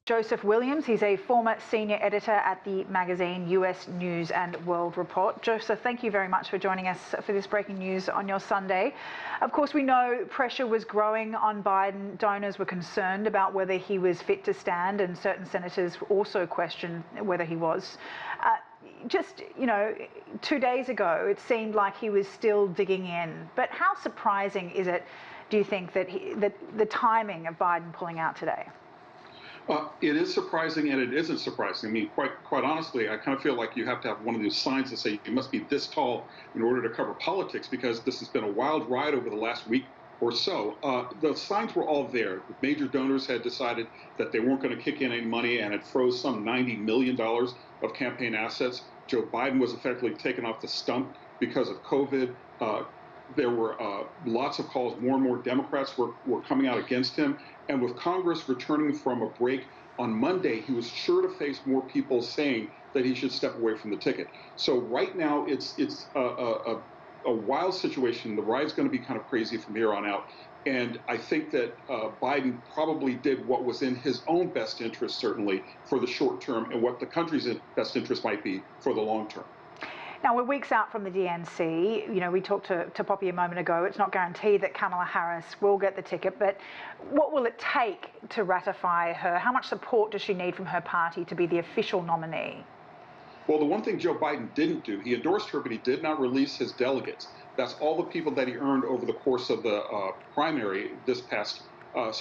Joseph Williams. He's a former senior editor at the magazine US News and World Report. Joseph, thank you very much for joining us for this breaking news on your Sunday. Of course, we know pressure was growing on Biden. Donors were concerned about whether he was fit to stand, and certain senators also questioned whether he was. Just, 2 days ago, it seemed like he was still digging in. But how surprising is it, do you think, that the timing of Biden pulling out today? It is surprising and it isn't surprising. I mean, quite honestly, I kind of feel like you have to have one of those signs that say you must be this tall in order to cover politics, because this has been a wild ride over the last week or so. The signs were all there. Major donors had decided that they weren't going to kick in any money and had froze some $90 million of campaign assets. Joe Biden was effectively taken off the stump because of COVID. There were lots of calls. More and more Democrats were coming out against him. And with Congress returning from a break on Monday, he was sure to face more people saying that he should step away from the ticket. So right now, it's a wild situation. The ride's going to be kind of crazy from here on out. And I think that Biden probably did what was in his own best interest, certainly, for the short term, and what the country's best interest might be for the long term. Now, we're weeks out from the DNC. We talked to Poppy a moment ago. It's not guaranteed that Kamala Harris will get the ticket, but what will it take to ratify her? How much support does she need from her party to be the official nominee? Well, the one thing Joe Biden didn't do, he endorsed her, but he did not release his delegates. That's all the people that he earned over the course of the primary this past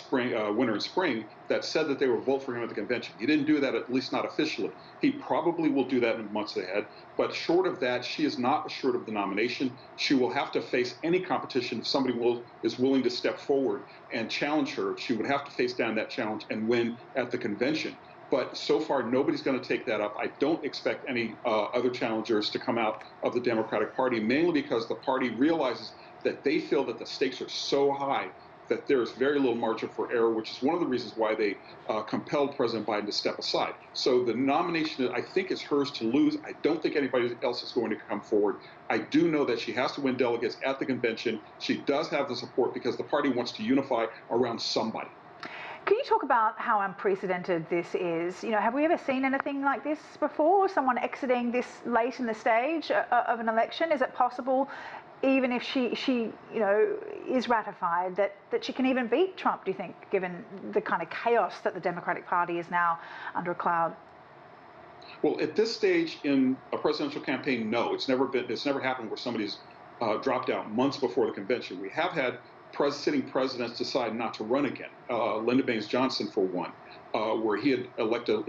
winter and spring, that said that they would vote for him at the convention. He didn't do that, at least not officially. He probably will do that in months ahead. But short of that, she is not assured of the nomination. She will have to face any competition. If somebody is willing to step forward and challenge her, she would have to face down that challenge and win at the convention. But so far, nobody's going to take that up. I don't expect any other challengers to come out of the Democratic Party, mainly because the party realizes that they feel that the stakes are so high that there's very little margin for error, which is one of the reasons why they compelled President Biden to step aside. So the nomination, I think, is hers to lose. I don't think anybody else is going to come forward. I do know that she has to win delegates at the convention. She does have the support because the party wants to unify around somebody. Can you talk about how unprecedented this is? Have we ever seen anything like this before? Someone exiting this late in the stage of an election? Is it possible, even if she is ratified, that she can even beat Trump, do you think, given the kind of chaos that the Democratic Party is now under a cloud? Well, at this stage in a presidential campaign, no. It's never happened where somebody's dropped out months before the convention. We have had sitting presidents decide not to run again. Lyndon Baines Johnson, for one, where he had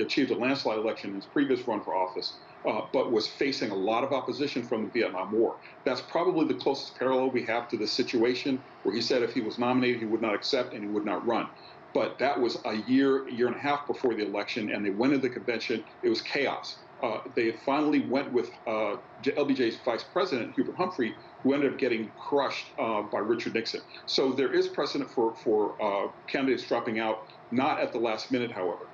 achieved a landslide election in his previous run for office, but was facing a lot of opposition from the Vietnam War. That's probably the closest parallel we have to the situation where he said if he was nominated, he would not accept and he would not run. But that was a year and a half before the election, and they went into the convention. It was chaos. They finally went with LBJ's vice president, Hubert Humphrey, who ended up getting crushed by Richard Nixon. So there is precedent for candidates dropping out, not at the last minute, however.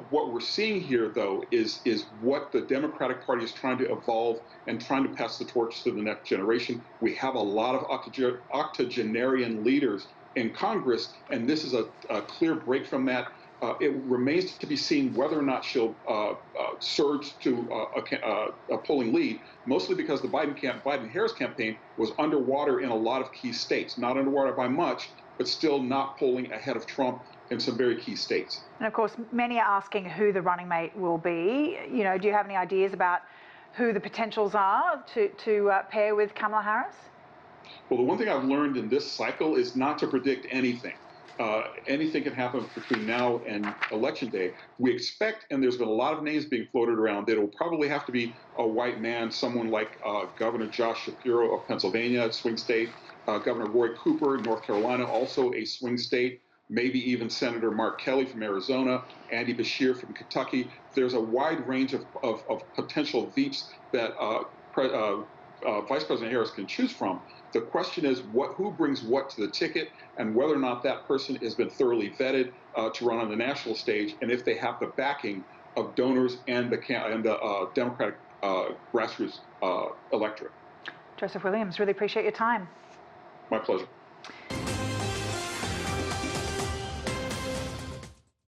What we're seeing here, though, is what the Democratic Party is trying to evolve and trying to pass the torch to the next generation. We have a lot of octogenarian leaders in Congress, and this is a clear break from that. It remains to be seen whether or not she'll surge to a polling lead, mostly because the Biden-Harris campaign was underwater in a lot of key states. Not underwater by much, but still not polling ahead of Trump in some very key states. And of course, many are asking who the running mate will be. Do you have any ideas about who the potentials are to pair with Kamala Harris? Well, the one thing I've learned in this cycle is not to predict anything. Anything can happen between now and Election Day. We expect, and there's been a lot of names being floated around, that it will probably have to be a white man, someone like Governor Josh Shapiro of Pennsylvania, a swing state, Governor Roy Cooper, North Carolina, also a swing state, maybe even Senator Mark Kelly from Arizona, Andy Beshear from Kentucky. There's a wide range of potential VPs that Vice President Harris can choose from. The question is who brings what to the ticket, and whether or not that person has been thoroughly vetted to run on the national stage, and if they have the backing of donors and the Democratic grassroots electorate. Joseph Williams, really appreciate your time. My pleasure.